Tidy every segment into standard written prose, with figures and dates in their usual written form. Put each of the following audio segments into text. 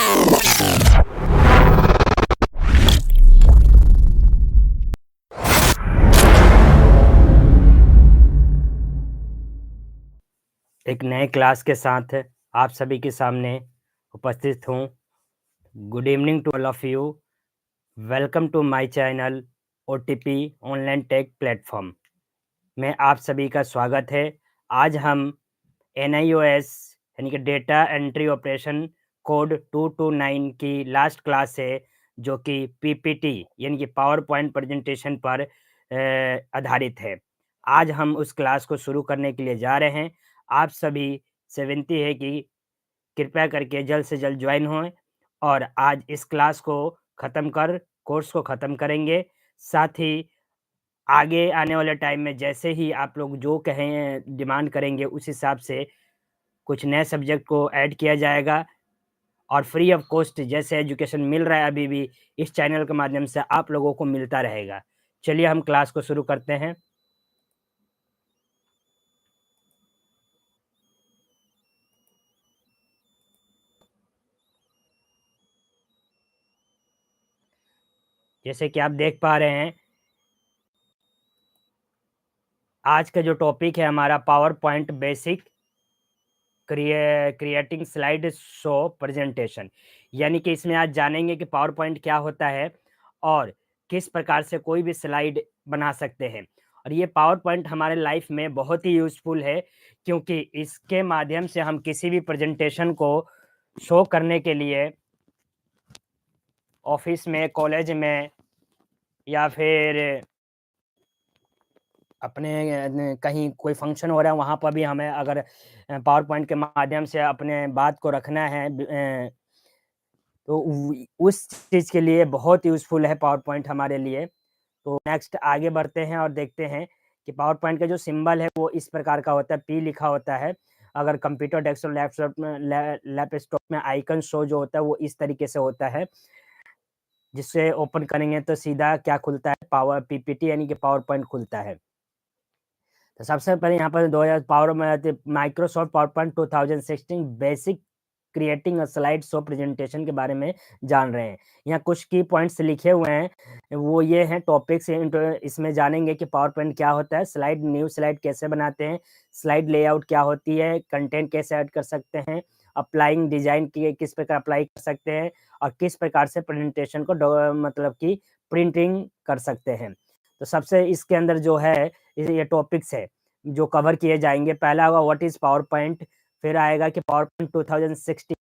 एक नए क्लास के साथ आप सभी के सामने उपस्थित हूँ। Good evening to all of you. Welcome to my channel OTP online tech platform में आप सभी का स्वागत है। आज हम NIOS यानी कि डेटा एंट्री ऑपरेशन कोड 229 की लास्ट क्लास है, जो कि PPT यानी कि पावर पॉइंट प्रेजेंटेशन पर आधारित है। आज हम उस क्लास को शुरू करने के लिए जा रहे हैं। आप सभी से विनती है कि कृपया करके जल्द से जल्द ज्वाइन हों और आज इस क्लास को कोर्स को ख़त्म करेंगे। साथ ही आगे आने वाले टाइम में जैसे ही आप लोग जो कहें डिमांड करेंगे, उस हिसाब से कुछ नए सब्जेक्ट को ऐड किया जाएगा और फ्री ऑफ कॉस्ट जैसे एजुकेशन मिल रहा है अभी भी इस चैनल के माध्यम से आप लोगों को मिलता रहेगा। चलिए हम क्लास को शुरू करते हैं। जैसे कि आप देख पा रहे हैं, आज का जो टॉपिक है हमारा power point basic creating slide show presentation, यानी कि इसमें आज जानेंगे कि पावर पॉइंट क्या होता है और किस प्रकार से कोई भी स्लाइड बना सकते हैं। और ये पावर पॉइंट हमारे लाइफ में बहुत ही यूज़फुल है, क्योंकि इसके माध्यम से हम किसी भी प्रेजेंटेशन को शो करने के लिए ऑफिस में, कॉलेज में या फिर अपने कहीं कोई फंक्शन हो रहा है, वहाँ पर भी हमें अगर पावर पॉइंट के माध्यम से अपने बात को रखना है, तो उस चीज़ के लिए बहुत यूज़फुल है पावर पॉइंट हमारे लिए। तो नेक्स्ट आगे बढ़ते हैं और देखते हैं कि पावर पॉइंट का जो सिंबल है वो इस प्रकार का होता है, पी लिखा होता है। अगर कंप्यूटर डेस्कटॉप लैपटॉप में आइकन शो जो होता है वो इस तरीके से होता है, जिससे ओपन करेंगे तो सीधा क्या खुलता है, पावर पीपीटी यानी कि पावर पॉइंट खुलता है। तो सबसे पहले यहाँ पर 2000 पावर में Microsoft power point 2016 basic creating a slide show presentation के बारे में जान रहे हैं। यहाँ कुछ की पॉइंट्स लिखे हुए हैं, वो ये हैं टॉपिक्स। इसमें जानेंगे कि पावर पॉइंट क्या होता है, स्लाइड न्यू स्लाइड कैसे बनाते हैं, स्लाइड लेआउट क्या होती है, कंटेंट कैसे ऐड कर सकते हैं, अप्लाइंग डिजाइन की किस प्रकार अप्लाई कर सकते हैं और किस प्रकार से प्रेजेंटेशन को मतलब कि प्रिंटिंग कर सकते हैं। तो सबसे इसके अंदर जो है ये टॉपिक्स है जो कवर किए जाएंगे। पहला होगा व्हाट इज पावर पॉइंट, फिर आएगा कि power point 2016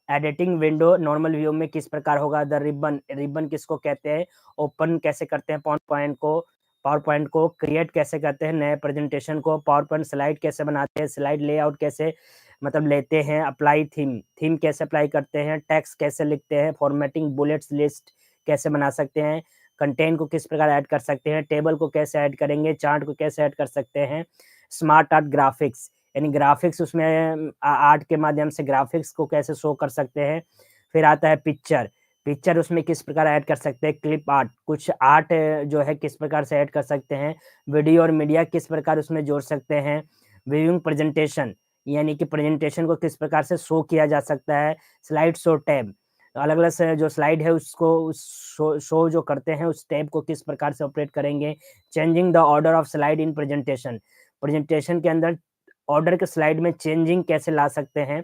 editing window normal view में किस प्रकार होगा, द रिबन, रिबन किसको कहते हैं, ओपन कैसे करते हैं पावर पॉइंट को क्रिएट कैसे करते हैं नए प्रेजेंटेशन को, पावर पॉइंट स्लाइड कैसे बनाते हैं, स्लाइड लेआउट कैसे मतलब लेते हैं, अप्लाई थीम कैसे अप्लाई करते हैं, टेक्स्ट कैसे लिखते हैं, फॉर्मेटिंग बुलेट्स लिस्ट कैसे बना सकते हैं, कंटेंट को किस प्रकार ऐड कर सकते हैं, टेबल को कैसे ऐड करेंगे, चार्ट को कैसे ऐड कर सकते हैं, स्मार्ट आर्ट ग्राफिक्स यानी ग्राफिक्स उसमें आर्ट के माध्यम से ग्राफिक्स को कैसे शो कर सकते हैं। फिर आता है पिक्चर उसमें किस प्रकार ऐड कर सकते हैं, क्लिप आर्ट कुछ आर्ट जो है किस प्रकार से ऐड कर सकते हैं, वीडियो और मीडिया किस प्रकार उसमें जोड़ सकते हैं, व्यूइंग प्रेजेंटेशन यानी कि प्रेजेंटेशन को किस प्रकार से शो किया जा सकता है, स्लाइड शो टैब अलग अलग से जो स्लाइड है उसको शो जो करते हैं उस टैब को किस प्रकार से ऑपरेट करेंगे, changing the order of slide in presentation के अंदर ऑर्डर के स्लाइड में चेंजिंग कैसे ला सकते हैं,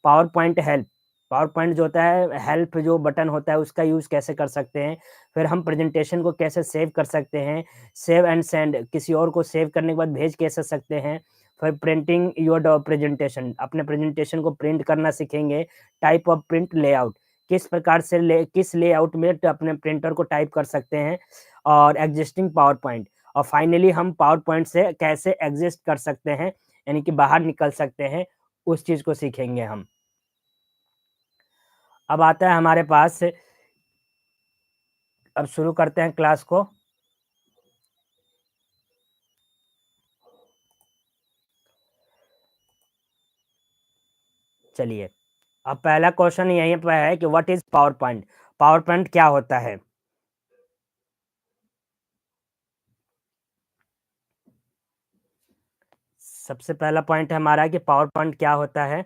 पावर पॉइंट जो होता है हेल्प जो बटन होता है उसका यूज़ कैसे कर सकते हैं, फिर हम प्रेजेंटेशन को कैसे सेव कर सकते हैं, सेव एंड सेंड किसी और को सेव करने के बाद भेज कैसे सकते हैं, फिर प्रिंटिंग योर प्रेजेंटेशन अपने प्रेजेंटेशन को प्रिंट करना सीखेंगे, टाइप ऑफ प्रिंट लेआउट किस प्रकार से किस लेआउट में अपने प्रिंटर को टाइप कर सकते हैं, और एग्जिस्टिंग पावर पॉइंट, और फाइनली हम पावर पॉइंट से कैसे एग्जिस्ट कर सकते हैं यानी कि बाहर निकल सकते हैं, उस चीज़ को सीखेंगे हम। अब आता है हमारे पास, अब शुरू करते हैं क्लास को। चलिए, अब पहला क्वेश्चन यहीं पर है कि what is power point, power point क्या होता है। सबसे पहला पॉइंट है हमारा कि पावर पॉइंट क्या होता है।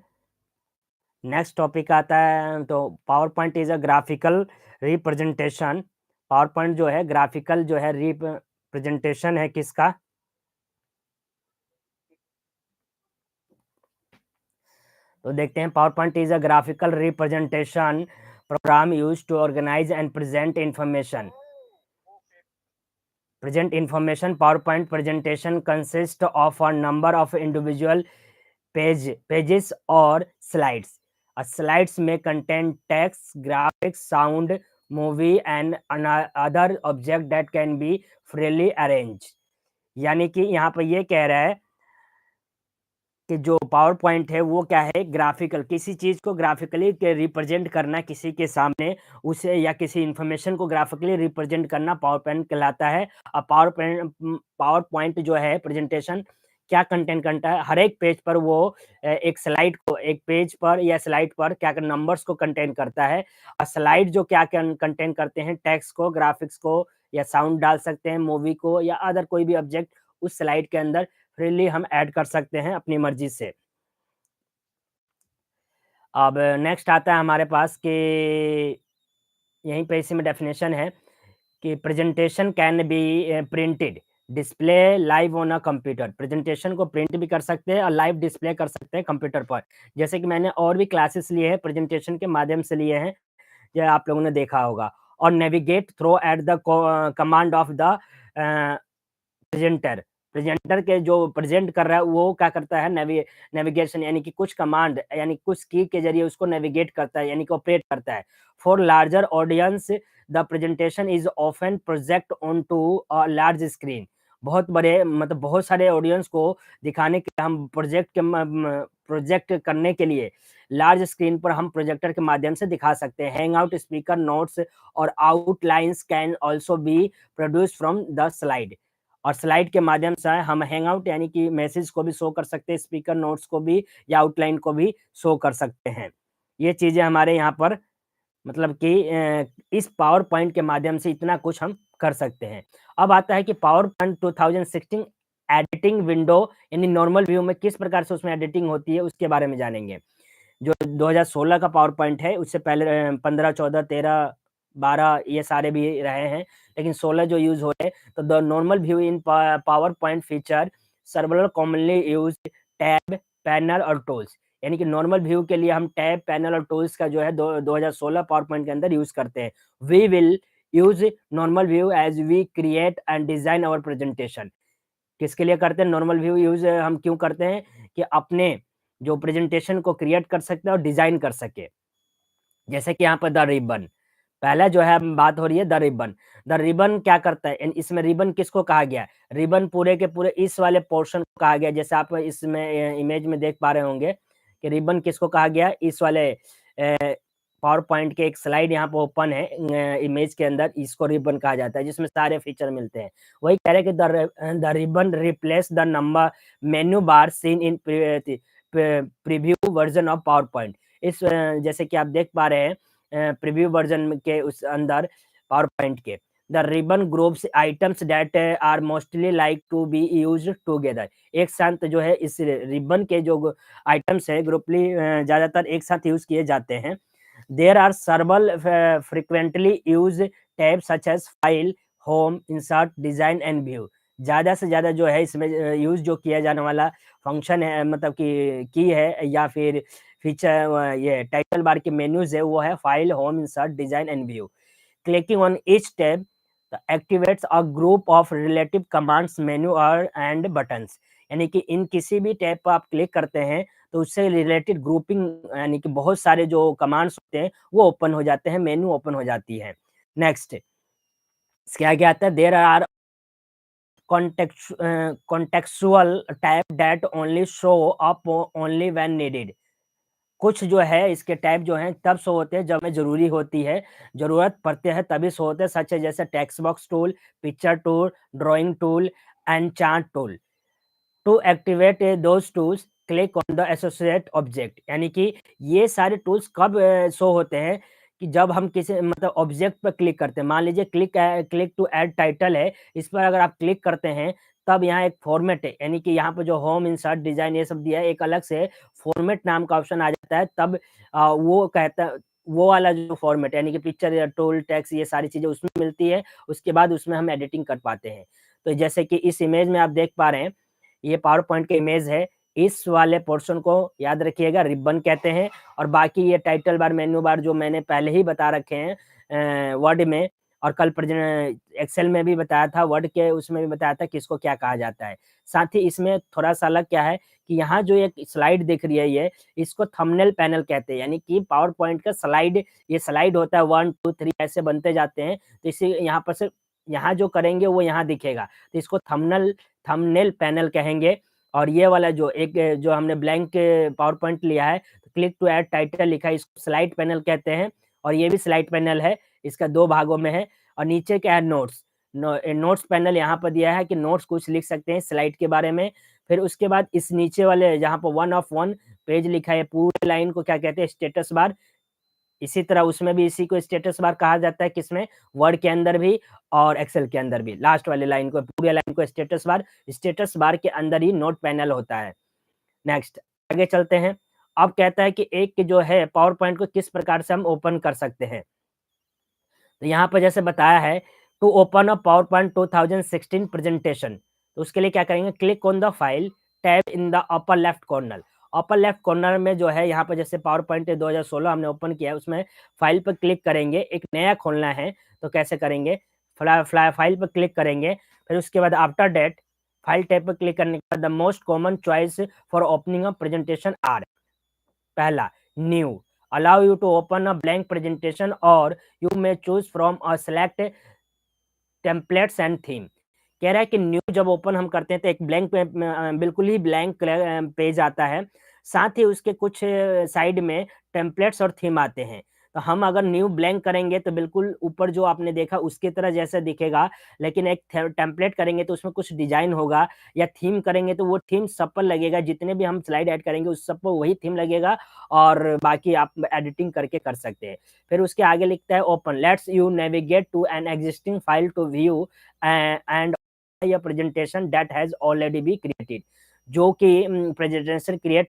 नेक्स्ट टॉपिक आता है, तो PowerPoint is a graphical representation. Power point जो है ग्राफिकल जो है रिप्रेजेंटेशन है किसका? तो देखते हैं, PowerPoint is a graphical representation program use to organise and present information. PowerPoint presentation consists of a number of individual pages or slides. A slides may contain text, graphics, sound, movie, and other object that can be freely arranged. यानी कि यहाँ पर ये कह रहा है कि जो पावर पॉइंट है वो क्या है, ग्राफिकल, किसी चीज़ को ग्राफिकली रिप्रेजेंट करना किसी के सामने, उसे या किसी इंफॉर्मेशन को ग्राफिकली रिप्रेजेंट करना पावर पॉइंट कहलाता है। और पावर पॉइंट जो है प्रेजेंटेशन क्या कंटेंट करता है, हर एक पेज पर वो एक स्लाइड को, एक पेज पर या स्लाइड पर क्या नंबर्स को कंटेन करता है। और स्लाइड जो क्या कंटेन करते हैं, टेक्स्ट को, ग्राफिक्स को, या साउंड डाल सकते हैं, मूवी को, या अदर कोई भी ऑब्जेक्ट उस स्लाइड के अंदर फ्रीली हम ऐड कर सकते हैं अपनी मर्जी से। अब नेक्स्ट आता है हमारे पास कि यहीं पे इसी में डेफिनेशन है कि presentation can be printed display live on a computer. Presentation को प्रिंट भी कर सकते हैं और लाइव डिस्प्ले कर सकते हैं कंप्यूटर पर। जैसे कि मैंने और भी क्लासेस लिए हैं प्रेजेंटेशन के माध्यम से लिए हैं, ये आप लोगों ने देखा होगा। और navigate through at the command of the presenter. Presenter के जो प्रेजेंट कर रहा है वो क्या करता है, नेविगेशन यानी कि कुछ कमांड यानी कुछ की के जरिए उसको नेविगेट करता है, यानी कि ऑपरेट करता है। For larger audience the presentation is often project on to a large screen. बहुत बड़े मतलब बहुत सारे ऑडियंस को दिखाने के हम प्रोजेक्ट करने के लिए लार्ज स्क्रीन पर हम प्रोजेक्टर के माध्यम से दिखा सकते हैं। हैंग आउट स्पीकर नोट्स और outlines can also be produce from the slide. और स्लाइड के माध्यम से हम हैंगआउट यानी कि मैसेज को भी शो कर सकते हैं, स्पीकर नोट्स को भी या आउटलाइन को भी शो कर सकते हैं। ये चीज़ें हमारे यहाँ पर मतलब कि इस पावर पॉइंट के माध्यम से इतना कुछ हम कर सकते हैं। अब आता है कि पावर पॉइंट 2016 एडिटिंग विंडो यानी नॉर्मल व्यू में किस प्रकार से उसमें एडिटिंग होती है उसके बारे में जानेंगे। जो 2016 का पावर पॉइंट है उससे पहले 15, 14, 13, 12 ये सारे भी रहे हैं, लेकिन 16 जो यूज़ हो रहे हैं। तो the normal view in power point feature several commonly use tab, panel और टूल्स। यानी कि नॉर्मल व्यू के लिए हम टैब, पैनल और टूल्स का जो है 2016 पावर पॉइंट के अंदर यूज़ करते हैं। We will use normal view as we create and design our presentation. किसके लिए करते हैं नॉर्मल व्यू यूज़, हम क्यों करते हैं कि अपने जो प्रेजेंटेशन को क्रिएट कर सकते हैं और डिज़ाइन कर सके। जैसे कि यहाँ पर द रिबन, पहला जो है बात हो रही है द रिबन। द रिबन क्या करता है, इसमें रिबन किसको कहा गया है? रिबन पूरे के पूरे इस वाले पोर्शन को कहा गया है। जैसे आप इसमें इमेज में देख पा रहे होंगे कि रिबन किसको कहा गया है, इस वाले पावर पॉइंट के एक स्लाइड यहाँ पे ओपन है इमेज के अंदर, इसको रिबन कहा जाता है जिसमें सारे फीचर मिलते हैं। वही कह रहे हैं कि the ribbon replace the number menu bar seen in preview version of power point. इस जैसे कि आप देख पा रहे हैं प्रीव्यू वर्जन के उस अंदर पावर पॉइंट के the ribbon groups items that are mostly like to be used together. एक साथ जो है इस रिबन के जो आइटम्स है ग्रुपली ज़्यादातर एक साथ यूज किए जाते हैं। There are several frequently use tab such as file, home, insert, design and view. ज़्यादा से ज़्यादा जो है इसमें यूज जो किया जाने वाला फंक्शन है मतलब कि की है या फिर फीचर ये टाइटल बार के मेन्यूज है वो है file, home, insert, design and view. Clicking on each tab activates a group of relative commands menu और एंड बटन्स। यानी कि इन किसी भी टैब पर आप क्लिक करते हैं तो उससे रिलेटेड ग्रुपिंग यानी कि बहुत सारे जो कमांड्स होते हैं वो ओपन हो जाते हैं, मेन्यू ओपन हो जाती है। नेक्स्ट इसके आगे आता है there are contextual type that only show up only when needed। कुछ जो है इसके टाइप जो हैं तब शो होते हैं जब हमें ज़रूरी होती है, ज़रूरत पड़ते हैं तभी शो होते हैं, सच है जैसे text box tool, picture tool, drawing tool and chart tool. To activate those tools click on the associate object. यानी कि ये सारे टूल्स कब शो होते हैं कि जब हम किसी मतलब ऑब्जेक्ट पर क्लिक करते हैं। मान लीजिए क्लिक टू ऐड टाइटल है, इस पर अगर आप क्लिक करते हैं तब यहाँ एक फॉर्मेट है, यानी कि यहाँ पे जो होम, इंसर्ट, डिजाइन ये सब दिया है, एक अलग से फॉर्मेट नाम का ऑप्शन आ जाता है। तब वो कहता, वो वाला जो फॉर्मेट यानी कि पिक्चर या टोल टेक्स्ट ये सारी चीजें उसमें मिलती है, उसके बाद उसमें हम एडिटिंग कर पाते हैं। तो जैसे कि इस इमेज में आप देख पा रहे हैं, ये पावर पॉइंट की इमेज है। इस वाले पोर्शन को याद रखिएगा रिबन कहते हैं, और बाकी ये टाइटल बार, मेन्यू बार जो मैंने पहले ही बता रखे हैं वर्ड में, और कल एक्सेल में भी बताया था, वर्ड के उसमें भी बताया था कि इसको क्या कहा जाता है। साथ ही इसमें थोड़ा सा अलग क्या है कि यहाँ जो एक स्लाइड दिख रही है, ये इसको थंबनेल पैनल कहते हैं, यानी कि पावर पॉइंट का स्लाइड, ये स्लाइड होता है 1 2 3 ऐसे बनते जाते हैं। तो इसी यहाँ पर से यहाँ जो करेंगे वो यहाँ दिखेगा, तो इसको थंबनेल पैनल कहेंगे। और ये वाला जो एक जो हमने ब्लैंक पावर पॉइंट लिया है, तो क्लिक टू ऐड टाइटल लिखा है, इसको स्लाइड पैनल कहते हैं। और ये भी स्लाइड पैनल है, इसका 2 भागों में है। और नीचे क्या है, नोट्स। नोट्स पैनल यहाँ पर दिया है कि नोट्स कुछ लिख सकते हैं स्लाइड के बारे में। फिर उसके बाद इस नीचे वाले जहाँ पर 1 ऑफ 1 पेज लिखा है, पूरी लाइन को क्या कहते हैं, स्टेटस बार। इसी तरह उसमें भी इसी को स्टेटस बार कहा जाता है, किसमें, वर्ड के अंदर भी और एक्सेल के अंदर भी। लास्ट वाली लाइन को, पूरी लाइन को स्टेटस बार के अंदर ही नोट पैनल होता है। नेक्स्ट आगे चलते हैं। अब कहता है कि एक जो है पावर पॉइंट को किस प्रकार से हम ओपन कर सकते हैं। तो यहाँ पर जैसे बताया है, to open a PowerPoint 2016 presentation, तो उसके लिए क्या करेंगे, click on the file tab in the upper left corner. Upper left corner में जो है यहाँ पर जैसे पावर पॉइंट 2016 हमने ओपन किया है, उसमें फाइल पर क्लिक करेंगे, एक नया खोलना है तो कैसे करेंगे, फाइल पर क्लिक करेंगे, फिर उसके बाद आफ्टर डेट फाइल टैब पर क्लिक करने के बाद the most common choice for opening a presentation are, पहला new, allow you to open a blank presentation or you may choose from a select templates and theme। कह रहा है कि new जब ओपन हम करते हैं तो एक ब्लैंक बिल्कुल ही ब्लैंक पेज आता है, साथ ही उसके कुछ साइड में टेम्पलेट्स और थीम आते हैं। तो हम अगर न्यू ब्लैंक करेंगे तो बिल्कुल ऊपर जो आपने देखा उसकी तरह जैसा दिखेगा, लेकिन एक टेम्पलेट करेंगे तो उसमें कुछ डिजाइन होगा, या थीम करेंगे तो वो थीम सब पर लगेगा, जितने भी हम स्लाइड ऐड करेंगे उस सब पर वही थीम लगेगा, और बाकी आप एडिटिंग करके कर सकते हैं। फिर उसके आगे लिखता है open, lets you navigate to an existing file to view and या presentation that has already be created. जो कि प्रेजेंटेशन क्रिएट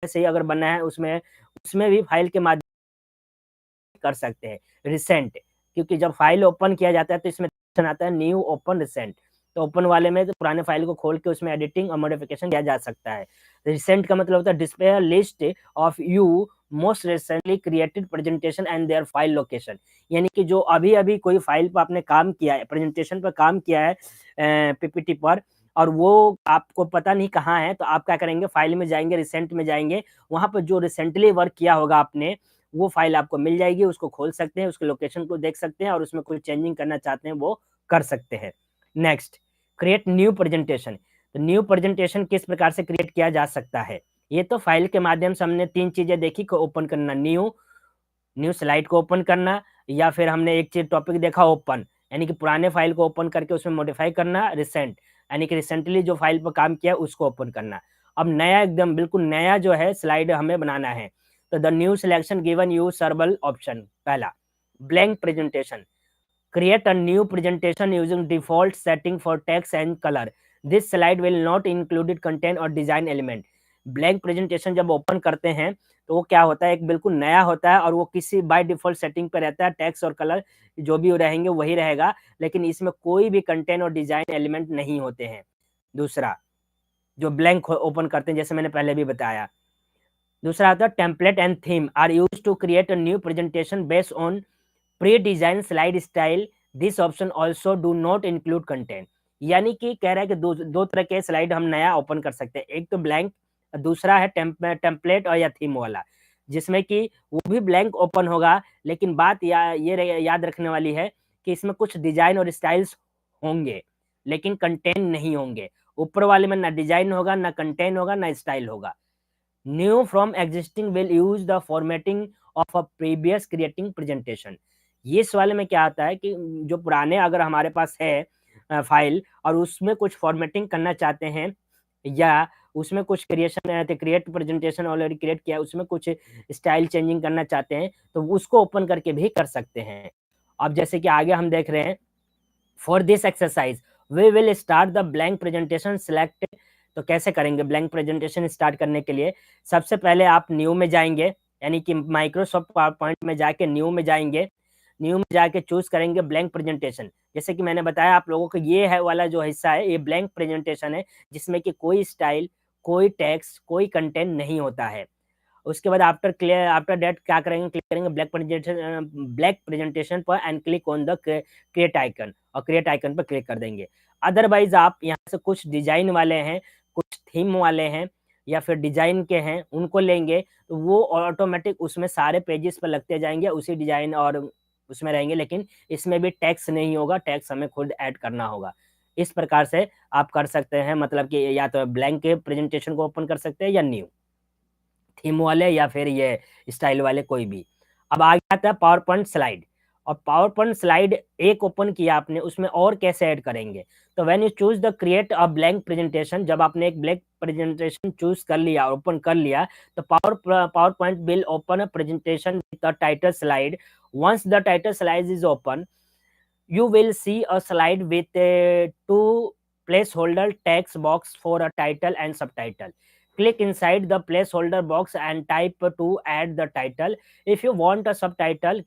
से ही अगर बना है उसमें उसमें भी फाइल के माध्यम कर सकते हैं। रिसेंट, क्योंकि जब फाइल ओपन किया जाता है तो इसमें ऑप्शन आता है न्यू ओपन रिसेंट, तो ओपन वाले में तो पुराने फाइल को खोल के उसमें एडिटिंग और मॉडिफिकेशन किया जा सकता है। रिसेंट का मतलब होता है display list of you most recently created presentation and their file location, यानी कि जो अभी अभी कोई फाइल पर आपने काम किया है, प्रेजेंटेशन पर काम किया है पीपीटी पर, और वो आपको पता नहीं कहाँ है, तो आप क्या करेंगे, फाइल में जाएंगे, रिसेंट में जाएंगे, वहां पर जो रिसेंटली वर्क किया होगा आपने वो फाइल आपको मिल जाएगी, उसको खोल सकते हैं, उसके लोकेशन को देख सकते हैं, और उसमें कोई चेंजिंग करना चाहते हैं वो कर सकते हैं। Next, create new presentation. तो न्यू प्रेजेंटेशन किस प्रकार से क्रिएट किया जा सकता है, ये तो फाइल के माध्यम से हमने 3 चीजें देखी को ओपन करना, न्यू स्लाइड को ओपन करना, या फिर हमने एक चीज टॉपिक देखा ओपन, यानी कि पुराने फाइल को ओपन करके उसमें मॉडिफाई करना, रिसेंट यानी कि रिसेंटली जो फाइल पर काम किया उसको ओपन करना। अब नया, एकदम बिल्कुल नया जो है स्लाइड हमें बनाना है, तो the new selection given you several option, पहला blank presentation, create a new presentation using default setting for text and color, this slide will not include content or design element। Blank presentation जब open करते हैं तो वो क्या होता है, एक बिल्कुल नया होता है, और वो किसी बाय डिफॉल्ट सेटिंग पे रहता है, टेक्स्ट और कलर जो भी रहेंगे वही रहेगा, लेकिन इसमें कोई भी कंटेंट और डिजाइन एलिमेंट नहीं होते हैं। दूसरा, जो ब्लैंक ओपन करते हैं जैसे मैंने पहले भी बताया। दूसरा आता है template and theme are use to create a new presentation based on pre design slide style, this option also do not include content. यानी कि कह रहा है कि दो तरह के स्लाइड हम नया ओपन कर सकते हैं, एक तो ब्लैंक, दूसरा है टेम्पलेट और या थीम वाला, जिसमें कि वो भी ब्लैंक ओपन होगा, लेकिन बात ये याद रखने वाली है कि इसमें कुछ डिजाइन और स्टाइल्स होंगे, लेकिन कंटेंट नहीं होंगे। ऊपर वाले में ना डिजाइन होगा, ना कंटेंट होगा, ना स्टाइल होगा। New from existing will use the formatting of a previous creating presentation. ये इस वाले में क्या आता है कि जो पुराने अगर हमारे पास है फाइल, और उसमें कुछ फॉर्मेटिंग करना चाहते हैं, या उसमें कुछ क्रिएट प्रेजेंटेशन ऑलरेडी क्रिएट किया है, उसमें कुछ स्टाइल चेंजिंग करना चाहते हैं, तो उसको ओपन करके भी कर सकते हैं। अब जैसे कि आगे हम देख रहे हैं, for this exercise we will start the blank presentation select. तो कैसे करेंगे ब्लैंक प्रेजेंटेशन स्टार्ट करने के लिए? सबसे पहले आप न्यू में जाएंगे, यानी कि माइक्रोसॉफ्ट पावर पॉइंट में जाके न्यू में जाएंगे। न्यू में जाके चूज करेंगे ब्लैंक प्रेजेंटेशन। जैसे कि मैंने बताया आप लोगों को, ये है वाला जो हिस्सा है ये ब्लैंक प्रेजेंटेशन है, जिसमें कि कोई स्टाइल, कोई टेक्स्ट, कोई कंटेंट नहीं होता है। उसके बाद आफ्टर दैट क्या करेंगे, क्लिक करेंगे ब्लैक प्रेजेंटेशन पर and click on the create icon, और क्रिएट आइकन पर क्लिक कर देंगे। अदरवाइज आप यहाँ से कुछ डिजाइन वाले हैं, कुछ थीम वाले हैं, या फिर डिजाइन के हैं, उनको लेंगे तो वो ऑटोमेटिक उसमें सारे पेजेस पर लगते जाएंगे उसी डिजाइन और उसमें रहेंगे, लेकिन इसमें भी टैक्स नहीं होगा, टैक्स हमें खुद ऐड करना होगा। इस प्रकार से आप कर सकते हैं, मतलब कि या तो ब्लैंक के प्रेजेंटेशन को ओपन कर सकते हैं या न्यू थीम वाले या फिर ये स्टाइल वाले कोई भी। अब आ गया था पावर पॉइंट स्लाइड। और पावर पॉइंट स्लाइड एक ओपन किया आपने, उसमें और कैसे ऐड करेंगे? तो when you choose the create a blank presentation, जब आपने एक ब्लैंक प्रेजेंटेशन चूज कर लिया, ओपन कर लिया, तो PowerPoint will open a presentation with the title slide. Once the title slide is open, you will see a slide with two placeholder text box for a title and subtitle. Click inside the placeholder box and type to add the title. If you want a subtitle,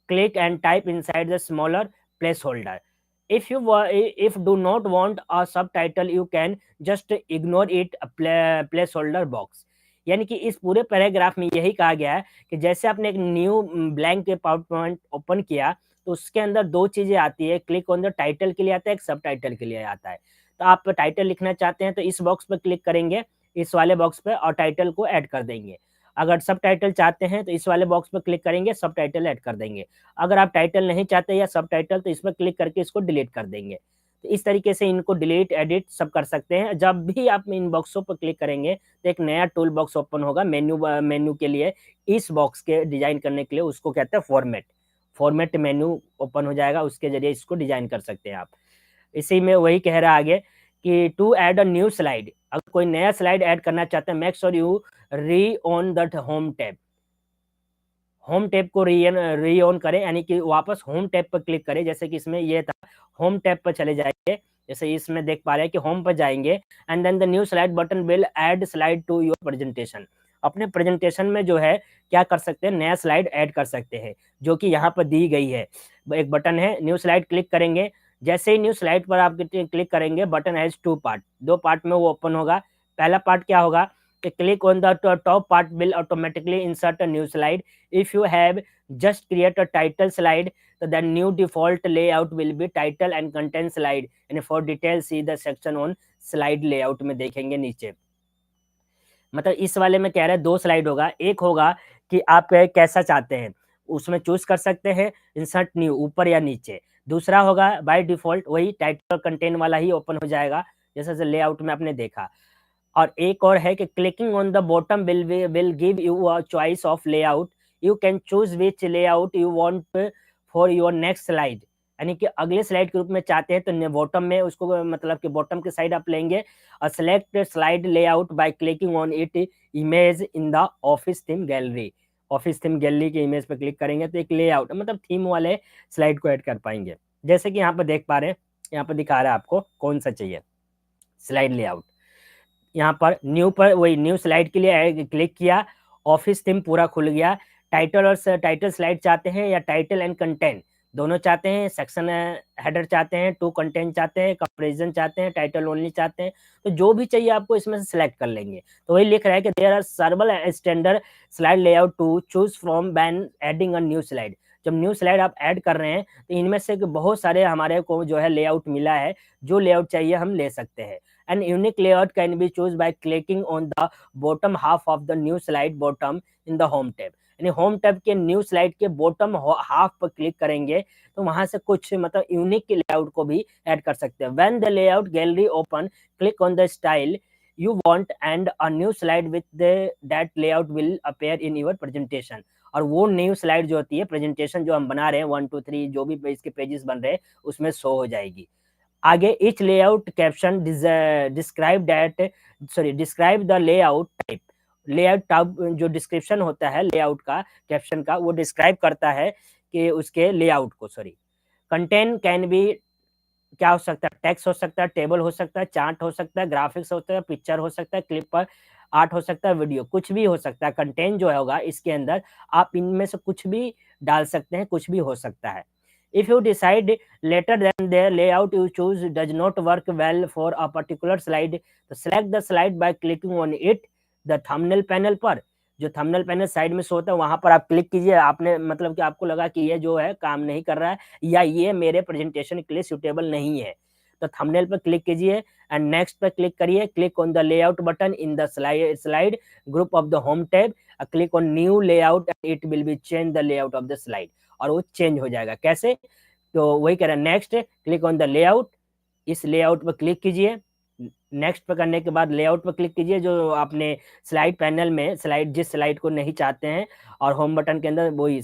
click and type inside the smaller placeholder. If do not want a subtitle, you can just ignore it placeholder box. यानी कि इस पूरे paragraph में यही कहा गया है कि जैसे आपने एक new blank power point open किया, तो उसके अंदर दो चीजें आती है, क्लिक ऑन द टाइटल के लिए आता है, एक सब टाइटल के लिए आता है। तो आप टाइटल लिखना चाहते हैं तो इस बॉक्स पर क्लिक करेंगे, इस वाले बॉक्स पे, और टाइटल को ऐड कर देंगे। अगर सब टाइटल चाहते हैं तो इस वाले बॉक्स पर क्लिक करेंगे, सब टाइटल ऐड कर देंगे। अगर आप टाइटल नहीं चाहते या सब टाइटल, तो इस पर क्लिक करके इसको डिलीट कर देंगे। तो इस तरीके से इनको डिलीट एडिट सब कर सकते हैं। जब भी आप इन बॉक्सों पर क्लिक करेंगे तो एक नया टूल बॉक्स ओपन होगा मेन्यू के लिए, इस बॉक्स के डिजाइन करने के लिए, उसको कहते हैं फॉर्मेट मेन्यू ओपन हो जाएगा, उसके जरिए इसको डिजाइन कर सकते हैं आप। इसी में वही कह रहा है आगे कि to add a new slide, अगर कोई नया स्लाइड ऐड करना चाहते हैं, make sure you are on that home tab को री ऑन करें, यानी कि वापस होम टैब पर क्लिक करें। जैसे कि इसमें ये था, होम टैब पर चले जाइए, जैसे इसमें देख पा रहे हैं कि होम पर जाएंगे, and then the new slide button will add slide to your presentation. अपने प्रेजेंटेशन में जो है क्या कर सकते हैं, नया स्लाइड ऐड कर सकते हैं, जो कि यहाँ पर दी गई है। एक बटन है, न्यू स्लाइड क्लिक करेंगे। जैसे ही न्यू स्लाइड पर आप क्लिक करेंगे, बटन हैज टू पार्ट, दो पार्ट में वो ओपन होगा। पहला पार्ट क्या होगा कि click on the top part will automatically insert a new slide. If you have just create a title slide, so the new default layout will be title and content slide, and for details see the section on slide layout में देखेंगे नीचे। मतलब इस वाले में कह रहे हैं दो स्लाइड होगा, एक होगा कि आप कैसा चाहते हैं, उसमें चूज कर सकते हैं इंसर्ट न्यू ऊपर या नीचे। दूसरा होगा बाय डिफॉल्ट वही टाइटल कंटेंट वाला ही ओपन हो जाएगा, जैसे लेआउट में आपने देखा। और एक और है कि clicking on the bottom will give you a choice of layout. You can choose which layout you want for your next slide, यानी कि अगले स्लाइड के रूप में चाहते हैं तो बॉटम में उसको, मतलब कि बॉटम के साइड आप लेंगे, और select slide layout by clicking on it image in the office theme gallery. Office theme gallery के इमेज पर क्लिक करेंगे तो एक लेआउट, मतलब थीम वाले स्लाइड को ऐड कर पाएंगे। जैसे कि यहाँ पर देख पा रहे हैं, यहाँ पर दिखा रहा है आपको कौन सा चाहिए स्लाइड लेआउट। यहाँ पर न्यू पर वही न्यू स्लाइड के लिए क्लिक किया, ऑफिस थीम पूरा खुल गया। टाइटल और टाइटल स्लाइड चाहते हैं या टाइटल एंड कंटेंट दोनों चाहते हैं, सेक्शन हेडर चाहते हैं, टू कंटेंट चाहते हैं, कंपेरिजन चाहते हैं, टाइटल ओनली चाहते हैं, तो जो भी चाहिए आपको इसमें से सिलेक्ट कर लेंगे। तो वही लिख रहा है कि there are several standard slide layout to choose from when adding a new slide. जब न्यू स्लाइड आप ऐड कर रहे हैं तो इनमें से बहुत सारे हमारे को जो है लेआउट मिला है, जो लेआउट चाहिए हम ले सकते हैं। An unique layout can be chosen by clicking on the bottom half of the new slide bottom in the home tab। यानी होम टैब के न्यू स्लाइड के बॉटम हाफ पर क्लिक करेंगे तो वहां से कुछ मतलब यूनिक लेआउट को भी ऐड कर सकते हैं। When the layout gallery open, click on the style you want and a new slide with that layout will appear in your presentation। और वो न्यू स्लाइड जो होती है, प्रेजेंटेशन जो हम बना रहे हैं 1 2 3 जो भी इसके पेजेस बन रहे हैं उसमें शो हो जाएगी। आगे etch layout caption describe the layout type. Layout type जो डिस्क्रिप्शन होता है लेआउट का, कैप्शन का, वो डिस्क्राइब करता है कि उसके लेआउट को। कंटेंट कैन बी क्या हो सकता है, टेक्स्ट हो सकता है, टेबल हो सकता है, चार्ट हो सकता है, ग्राफिक्स हो सकता है, पिक्चर हो सकता है, क्लिप पर आर्ट हो सकता है, वीडियो, कुछ भी हो सकता है। कंटेंट जो है होगा इसके अंदर आप इनमें से कुछ भी डाल सकते हैं, कुछ भी हो सकता है। If you decide later than their layout you choose does not work well for a particular slide, तो select the slide by clicking on it the thumbnail panel पर। जो थंबनेल पैनल साइड में शो होता है वहां पर आप click कीजिए। आपने मतलब कि आपको लगा कि ये जो है काम नहीं कर रहा है या ये मेरे प्रेजेंटेशन के लिए सुटेबल नहीं है, तो थंबनेल पर क्लिक कीजिए एंड नेक्स्ट पर क्लिक करिए। Click on the layout button in the slide group of the home tab, click on new layout, it will be change the layout of the slide, और वो change हो जाएगा। कैसे? तो वही कह रहा है, next click on the layout, इस लेआउट पर क्लिक कीजिए। नेक्स्ट पर करने के बाद लेआउट पर क्लिक कीजिए, जो आपने स्लाइड पैनल में स्लाइड जिस स्लाइड को नहीं चाहते हैं, और होम बटन के अंदर वही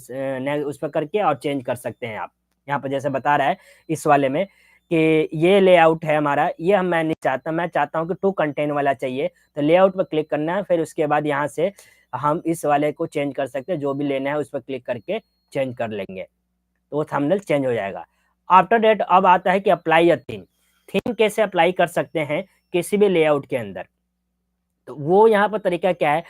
उस पर करके और चेंज कर सकते हैं आप। यहाँ पर जैसे बता रहा है इस वाले में कि ये लेआउट है हमारा, ये हम मैं नहीं चाहता, मैं चाहता हूँ कि टू कंटेंट वाला चाहिए, तो लेआउट पर क्लिक करना है। फिर उसके बाद यहाँ से हम इस वाले को चेंज कर सकते हैं, जो भी लेना है उस पर क्लिक करके चेंज कर लेंगे, तो वो थंबनेल चेंज हो जाएगा। आफ्टर दैट अब आता है कि अप्लाई अ थीम। थीम कैसे अप्लाई कर सकते हैं किसी भी लेआउट के अंदर, तो वो यहाँ पर तरीका क्या है।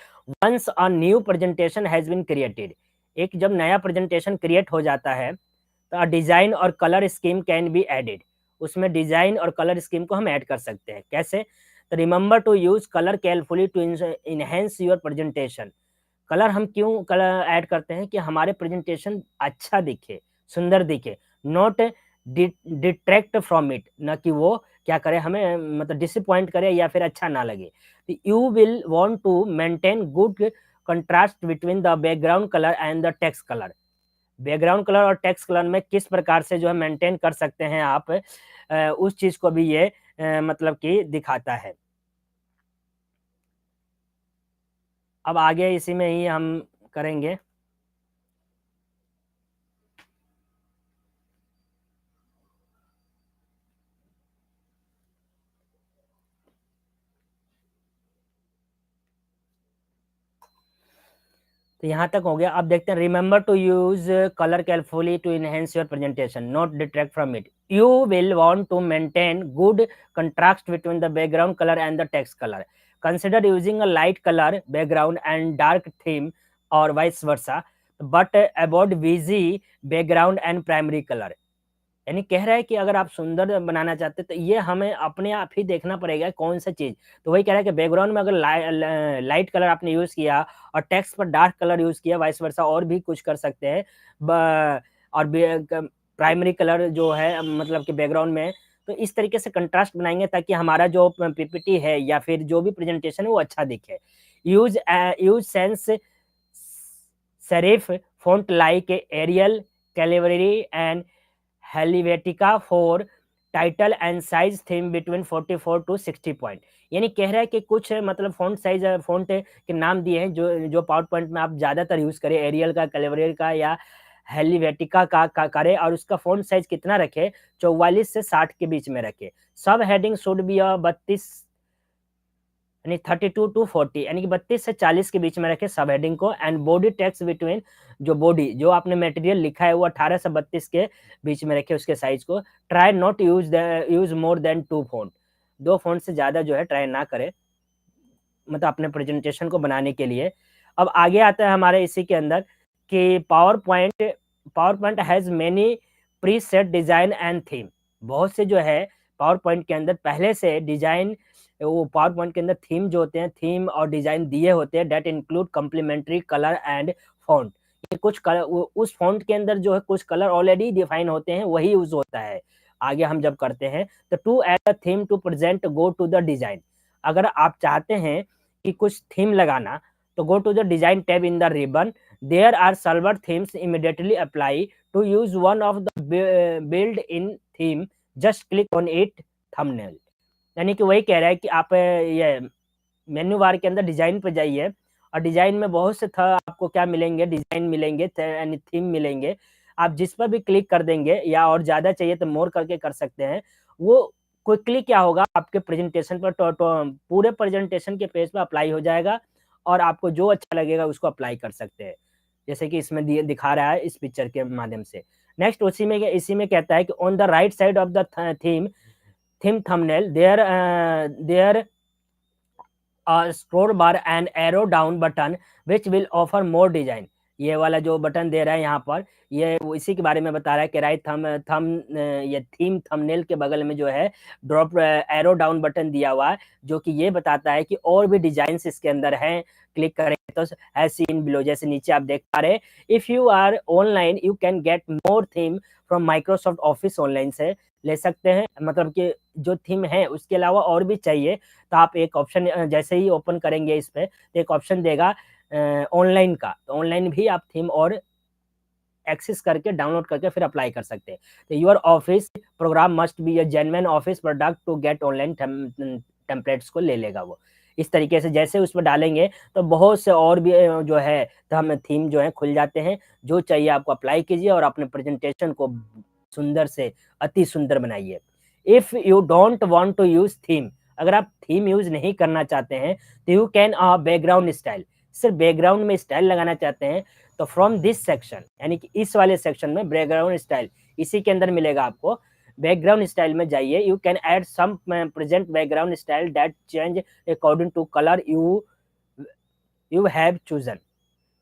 Once a new presentation has been created, एक जब नया प्रेजेंटेशन क्रिएट हो जाता है तो डिजाइन और colour scheme can be added, उसमें डिजाइन और कलर स्कीम को हम ऐड कर सकते हैं। कैसे? तो remember to use colour carefully to enhance your presentation. Colour हम क्यों कलर ऐड करते हैं कि हमारे प्रेजेंटेशन अच्छा दिखे, सुंदर दिखे, नॉट डिट्रैक्ट फ्रॉम इट, ना कि वो क्या करे, हमें मतलब डिसअपॉइंट करे या फिर अच्छा ना लगे। You will want to maintain good contrast between the background colour and the text colour. Background colour और टेक्स्ट कलर में किस प्रकार से जो है मेंटेन कर सकते हैं आप, उस चीज को भी ये मतलब कि दिखाता है। अब आगे इसी में ही हम करेंगे। तो यहाँ तक हो गया। अब देखते हैं, remember to use colour carefully to enhance your presentation, not distract from it. You will want to maintain good contrast between the background colour and the text colour. Consider using a light colour background and dark theme और vice versa, but avoid busy background and primary colour. यानी कह रहा है कि अगर आप सुंदर बनाना चाहते हैं तो ये हमें अपने आप ही देखना पड़ेगा कौन सा चीज। तो वही कह रहा है कि बैकग्राउंड में अगर लाइट कलर आपने यूज किया और टेक्स्ट पर डार्क कलर यूज किया, वाइस वर्सा और भी कुछ कर सकते हैं। और प्राइमरी कलर जो है मतलब कि बैकग्राउंड में, तो इस तरीके से कंट्रास्ट बनाएंगे ताकि हमारा जो पीपीटी है या फिर जो भी प्रेजेंटेशन है वो अच्छा दिखे। Use use sans serif font like Arial, Calibri and Helvetica for title and size theme between 44 to 60 point. यानी कह रहा है कि कुछ मतलब फॉन्ट साइज फॉन्ट के नाम दिए हैं जो जो पावर पॉइंट में आप ज्यादातर यूज करें, एरियल का, कैलिबरी का या हेलिवेटिका का करें, और उसका फॉन्ट साइज कितना रखे, 44 से 60 के बीच में रखे। सब हेडिंग शुड बी 32 यानी 32 to 40, यानी कि 32 से 40 के बीच में रखे सब हेडिंग को। एंड बॉडी टेक्स्ट बिटवीन, जो बॉडी जो आपने मटेरियल लिखा है वो 18 से 32 के बीच में रखे उसके साइज को। Try not use more than 2 font, 2 font से ज्यादा जो है ट्राई ना करे, मतलब अपने प्रेजेंटेशन को बनाने के लिए। अब आगे आता है हमारे इसी के अंदर कि power point has many pre set design and theme. बहुत से जो है पावर पॉइंट के अंदर पहले से डिजाइन, वो पावर पॉइंट के अंदर थीम जो होते हैं, थीम और डिजाइन दिए होते हैं, that include complementary colour and font. ये कुछ कलर उस फॉन्ट के अंदर जो है कुछ कलर ऑलरेडी डिफाइन होते हैं, वही यूज होता है आगे हम जब करते हैं। तो to add a theme to present go to the design. अगर आप चाहते हैं कि कुछ थीम लगाना, तो go to the design tab in the ribbon, there are several themes immediately apply to use one of the build in theme, just click on it thumbnail. यानी कि वही कह रहा है कि आप ये मेन्यू बार के अंदर डिजाइन पे जाइए, और डिजाइन में बहुत से था आपको क्या मिलेंगे, डिजाइन मिलेंगे यानी थीम मिलेंगे। आप जिस पर भी क्लिक कर देंगे, या और ज्यादा चाहिए तो मोर करके कर सकते हैं, वो क्विकली क्या होगा आपके प्रेजेंटेशन पर पूरे प्रेजेंटेशन के पेज पर अप्लाई हो जाएगा, और आपको जो अच्छा लगेगा उसको अप्लाई कर सकते हैं, जैसे कि इसमें दिखा रहा है इस पिक्चर के माध्यम से। नेक्स्ट इसी में कहता है कि on the right side of the theme thumbnail there a scroll bar and arrow down button which will offer more design। ये वाला जो बटन दे रहा है यहाँ पर, ये इसी के बारे में बता रहा है कि राइट थम थम ये थीम थंबनेल के बगल में जो है ड्रॉप एरो डाउन बटन दिया हुआ है, जो कि ये बताता है कि और भी डिजाइन इसके अंदर हैं। क्लिक करें तो एज सीन बिलो, जैसे नीचे आप देख पा रहे हैं, if you are online you can get more theme from Microsoft Office. Online से ले सकते हैं, मतलब कि जो थीम है उसके अलावा और भी चाहिए तो आप एक ऑप्शन जैसे ही ओपन करेंगे इस पे तो एक ऑप्शन देगा ऑनलाइन का, तो ऑनलाइन भी आप थीम और एक्सेस करके डाउनलोड करके फिर अप्लाई कर सकते हैं। तो your Office program must be a genuine Office product to get online templates को ले लेगा वो। इस तरीके से जैसे उसमें डालेंगे तो बहुत से और भी जो है तो हम थीम जो है खुल जाते हैं। जो चाहिए आपको अप्लाई कीजिए और अपने प्रेजेंटेशन को सुंदर से अति सुंदर बनाइए। If you don't want to use theme, अगर आप थीम यूज नहीं करना चाहते हैं तो यू कैन बैकग्राउंड स्टाइल, सिर्फ बैकग्राउंड में स्टाइल लगाना चाहते हैं तो फ्रॉम दिस सेक्शन, यानी कि इस वाले सेक्शन में बैकग्राउंड स्टाइल इसी के अंदर मिलेगा आपको। बैकग्राउंड स्टाइल में जाइए, you can add some present background style that change according to colour you have chosen.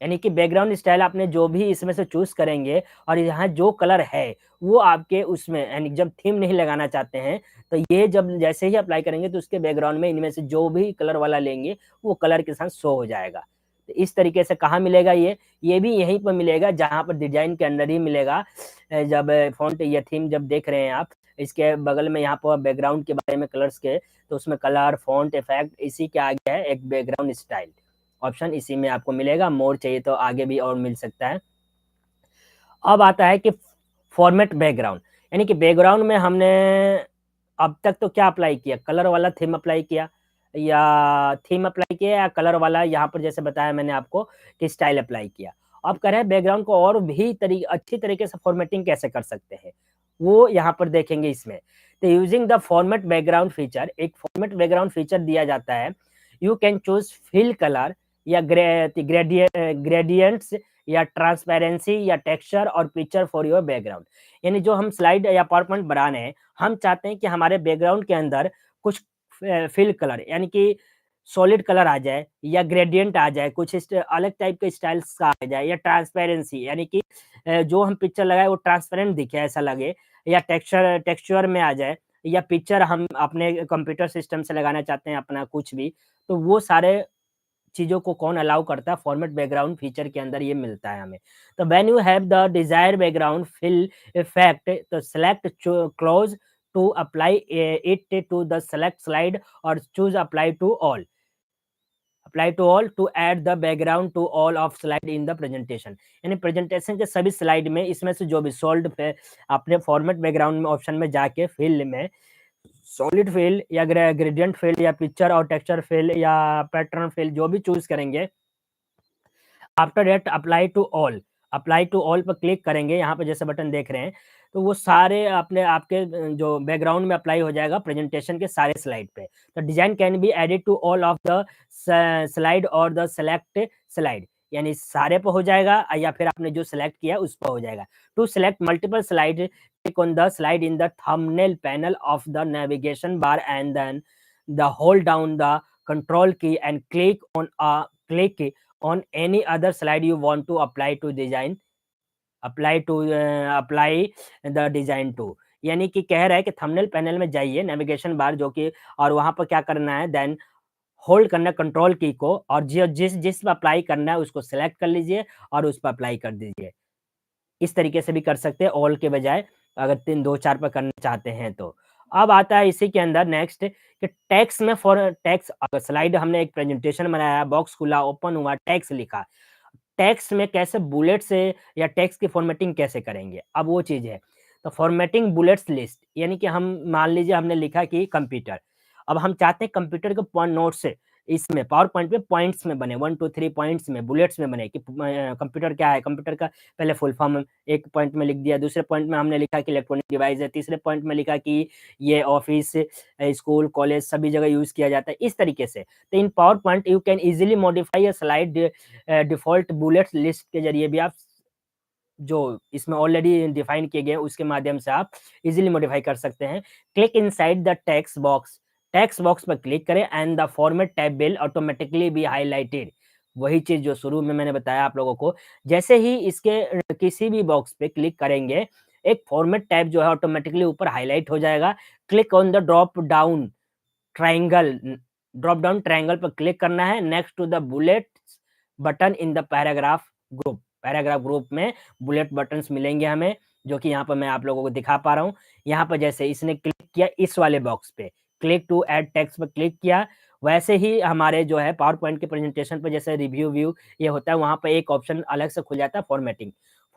यानी कि बैकग्राउंड स्टाइल आपने जो भी इसमें से चूज करेंगे और यहाँ जो कलर है वो आपके उसमें, यानी जब थीम नहीं लगाना चाहते हैं तो ये जब जैसे ही अप्लाई करेंगे तो उसके बैकग्राउंड में इनमें से जो भी कलर वाला लेंगे वो कलर के साथ शो हो जाएगा। तो इस तरीके से कहाँ मिलेगा ये भी यहीं पर मिलेगा जहाँ पर डिजाइन के अंदर ही मिलेगा। जब फॉन्ट या थीम जब देख रहे हैं आप, इसके बगल में यहाँ पर बैकग्राउंड के बारे में कलर्स के, तो उसमें कलर फॉन्ट इफेक्ट, इसी के आगे है एक बैकग्राउंड स्टाइल ऑप्शन, इसी में आपको मिलेगा। मोर चाहिए तो आगे भी और मिल सकता है। अब आता है कि फॉर्मेट बैकग्राउंड, यानी कि बैकग्राउंड में हमने अब तक तो क्या अप्लाई किया, कलर वाला थीम अप्लाई किया या थीम अप्लाई किया या कलर वाला, यहाँ पर जैसे बताया मैंने आपको कि स्टाइल अप्लाई किया। अब कह रहे हैं बैकग्राउंड को और भी अच्छी तरीके से फॉर्मेटिंग कैसे कर सकते हैं, वो यहाँ पर देखेंगे इसमें। तो using the format background feature, एक फॉर्मेट बैकग्राउंड फीचर दिया जाता है। You can choose fill colour या ग्रेडियंट्स या ट्रांसपेरेंसी या टेक्सचर और पिक्चर फॉर योर बैकग्राउंड। यानी जो हम स्लाइड या पावर पॉइंट बना रहे हैं, हम चाहते हैं कि हमारे बैकग्राउंड के अंदर कुछ फिल कलर यानी कि सॉलिड कलर आ जाए या ग्रेडियंट आ जाए, कुछ अलग टाइप के स्टाइल्स का आ जाए, या ट्रांसपेरेंसी यानी कि जो हम पिक्चर लगाए वो ट्रांसपेरेंट दिखे ऐसा लगे, या टेक्सचर में आ जाए, या पिक्चर हम अपने कंप्यूटर सिस्टम से लगाना चाहते हैं अपना कुछ भी, तो वो सारे चीज़ों को कौन अलाउ करता है, फॉर्मेट बैकग्राउंड फीचर के अंदर ये मिलता है हमें। तो when you have the desire background fill effect तो select close to apply it to the select slide और choose apply to all to add the background to all of slide in the presentation. यानी presentation के सभी slide में इसमें से जो भी सोल्ड पे अपने फॉर्मेट बैकग्राउंड में ऑप्शन में जाके फिल में सॉलिड फिल या ग्रेडियंट फिल या पिक्चर और टेक्सचर फिल या पैटर्न फिल जो भी चूज करेंगे, after that apply to all पर क्लिक करेंगे, यहाँ पे जैसे बटन देख रहे हैं, तो वो सारे अपने आपके जो बैकग्राउंड में अप्लाई हो जाएगा प्रेजेंटेशन के सारे स्लाइड पे। तो design can be added to all of the slide और द सेलेक्ट स्लाइड, यानी सारे पे हो जाएगा या फिर आपने जो सेलेक्ट किया उस पर हो जाएगा। To select multiple slide, click on the slide in the thumbnail panel of the navigation bar and then hold down the control key and click on any other slide you want to apply the design to। यानी कि कह रहा है कि thumbnail panel में जाइए, navigation bar जो कि, और वहां पर क्या करना है, देन होल्ड करना कंट्रोल की को, और जिस पर अप्लाई करना है उसको सिलेक्ट कर लीजिए और उस पर अप्लाई कर दीजिए। इस तरीके से भी कर सकते हैं ऑल के बजाय, अगर 3 2 4 पर करना चाहते हैं तो। अब आता है इसी के अंदर नेक्स्ट कि टेक्स्ट में फॉर टेक्स्ट, अगर स्लाइड हमने एक प्रेजेंटेशन बनाया, बॉक्स खुला, ओपन हुआ, टेक्स्ट लिखा, टेक्स्ट में कैसे बुलेट से या टेक्स्ट की फॉर्मेटिंग कैसे करेंगे, अब वो चीज़ है। तो फॉर्मेटिंग बुलेट्स लिस्ट, यानी कि हम मान लीजिए हमने लिखा कि कंप्यूटर, अब हम चाहते हैं कंप्यूटर के पॉइंट नोट्स से इसमें पावर पॉइंट में पॉइंट्स में बने, 1 2 3 पॉइंट्स में, बुलेट्स में बने कि कंप्यूटर क्या है, कंप्यूटर का पहले फुल फॉर्म एक पॉइंट में लिख दिया, दूसरे पॉइंट में हमने लिखा कि इलेक्ट्रॉनिक डिवाइस है, तीसरे पॉइंट में लिखा कि ये ऑफिस, स्कूल, कॉलेज सभी जगह यूज़ किया जाता है, इस तरीके से। तो in power point you can easily modify a slide default bullets list के ज़रिए भी आप जो इसमें ऑलरेडी डिफाइन किए गए उसके माध्यम से आप इजीली मॉडिफाई कर सकते हैं। Click inside the text box पर क्लिक करें and the format tab will automatically B highlighted. वही चीज जो शुरू में मैंने बताया आप लोगों को, जैसे ही इसके किसी भी बॉक्स पे क्लिक करेंगे एक फॉर्मेट टैब जो है ऑटोमेटिकली ऊपर हाईलाइट हो जाएगा। Click on the triangle drop down triangle पर क्लिक करना है next to the bullet button in the paragraph group में बुलेट बटन्स मिलेंगे हमें, जो कि यहाँ पर मैं आप लोगों को दिखा पा रहा हूँ। यहाँ पर जैसे इसने क्लिक किया इस वाले बॉक्स पे, क्लिक टू ऐड टेक्स्ट पर क्लिक किया, वैसे ही हमारे जो है पावर पॉइंट के प्रेजेंटेशन पर जैसे रिव्यू व्यू ये होता है, वहाँ पर एक ऑप्शन अलग से खुल जाता है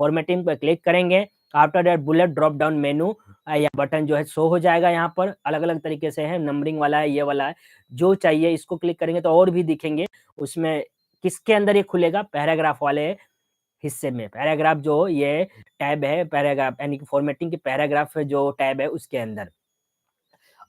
फॉर्मेटिंग पर क्लिक करेंगे। After that bullet drop down menu या बटन जो है शो हो जाएगा। यहाँ पर अलग अलग तरीके से है, नंबरिंग वाला है, ये वाला है, जो चाहिए इसको क्लिक करेंगे तो और भी दिखेंगे। उसमें किसके अंदर ये खुलेगा, पैराग्राफ वाले हिस्से में, पैराग्राफ जो ये टैब है, पैराग्राफ यानी कि फॉर्मेटिंग की पैराग्राफ जो टैब है उसके अंदर।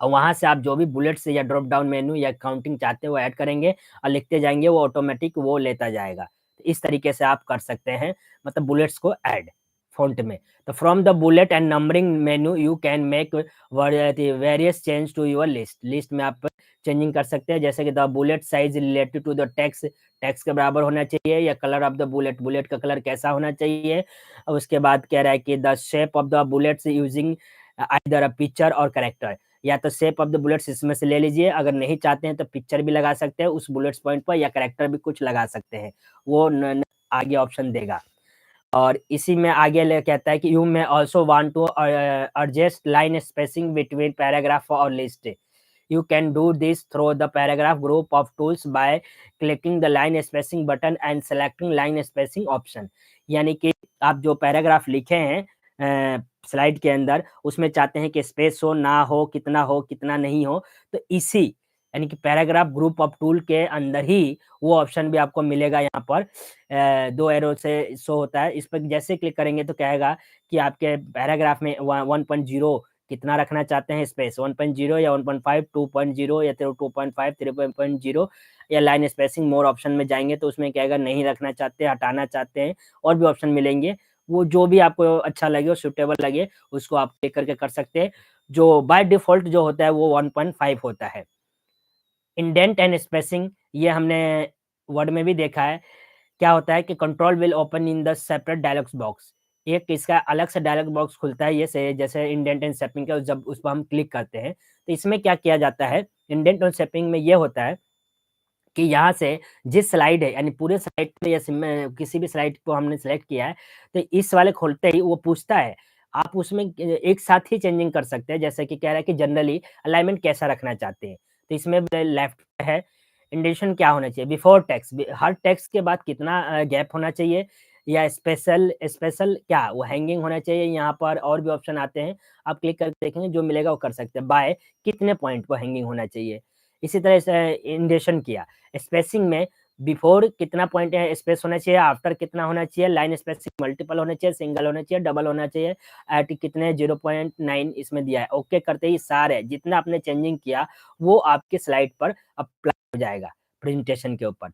और वहां से आप जो भी बुलेट्स या ड्रॉप डाउन मेनू या काउंटिंग चाहते हैं वो ऐड करेंगे और लिखते जाएंगे, वो ऑटोमेटिक वो लेता जाएगा। इस तरीके से आप कर सकते हैं, मतलब बुलेट्स को ऐड फॉन्ट में। तो from the bullet and numbering menu you can make various change to your list में आप चेंजिंग कर सकते हैं, जैसे कि the bullet size related to the text के बराबर होना चाहिए, या कलर ऑफ द बुलेट का कलर कैसा होना चाहिए। और उसके बाद कह रहा है कि the shape of the bullets using either a picture और कैरेक्टर, या तो शेप ऑफ द बुलेट्स इसमें से ले लीजिए, अगर नहीं चाहते हैं तो पिक्चर भी लगा सकते हैं उस बुलेट्स पॉइंट पर, या कैरेक्टर भी कुछ लगा सकते हैं, वो आगे ऑप्शन देगा। और इसी में आगे ले कहता है कि you may also want to adjust line spacing between paragraph और list. You can do this through the paragraph group of tools by clicking the line spacing button and selecting line spacing option। यानी कि आप जो paragraph लिखे हैं slide के अंदर, उसमें चाहते हैं कि स्पेस हो ना हो कितना नहीं हो, तो इसी यानी कि पैराग्राफ ग्रुप ऑफ टूल के अंदर ही वो ऑप्शन भी आपको मिलेगा। यहाँ पर दो एरो से शो होता है, इस पर जैसे क्लिक करेंगे तो कहेगा कि आपके पैराग्राफ में 1.0 कितना रखना चाहते हैं स्पेस, 1.0 या 1.5, 2.0 या 2.5, 3.0, या लाइन स्पेसिंग मोर ऑप्शन में जाएंगे तो उसमें कहेगा नहीं रखना चाहते, हटाना चाहते हैं, और भी ऑप्शन मिलेंगे। वो जो भी आपको अच्छा लगे और सुटेबल लगे उसको आप क्लिक करके कर सकते हैं। जो बाय डिफॉल्ट जो होता है वो 1.5 होता है। इंडेंट एंड स्पेसिंग ये हमने वर्ड में भी देखा है, क्या होता है कि control will open in the separate dialog box, एक इसका अलग से डायलॉग बॉक्स खुलता है ये से, जैसे इंडेंट एंड शेपिंग का, जब उस पर हम क्लिक करते हैं तो इसमें क्या किया जाता है, इंडेंट और शेपिंग में ये होता है कि यहाँ से जिस स्लाइड है यानी पूरे स्लाइड पे या किसी भी स्लाइड को हमने सेलेक्ट किया है तो इस वाले खोलते ही वो पूछता है, आप उसमें एक साथ ही चेंजिंग कर सकते हैं, जैसे कि कह रहा है कि जनरली अलाइनमेंट कैसा रखना चाहते हैं, तो इसमें लेफ्ट है इंडेंशन क्या होना चाहिए, बिफोर टेक्स्ट, हर टेक्स्ट के बाद कितना गैप होना चाहिए, या स्पेशल क्या वो हैंगिंग होना चाहिए। यहाँ पर और भी ऑप्शन आते हैं, आप क्लिक करके देखेंगे जो मिलेगा वो कर सकते हैं। बाय कितने पॉइंट पर हैंगिंग होना चाहिए, इसी तरह से इंडेशन किया। स्पेसिंग में बिफोर कितना पॉइंट है स्पेस होना चाहिए, आफ्टर कितना होना चाहिए, लाइन स्पेसिंग मल्टीपल होना चाहिए, सिंगल होना चाहिए, डबल होना चाहिए, एट कितने 0.9 इसमें दिया है। ओके करते ही सारे जितना आपने चेंजिंग किया वो आपके स्लाइड पर अप्लाई हो जाएगा प्रेजेंटेशन के ऊपर।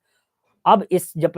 अब इस जब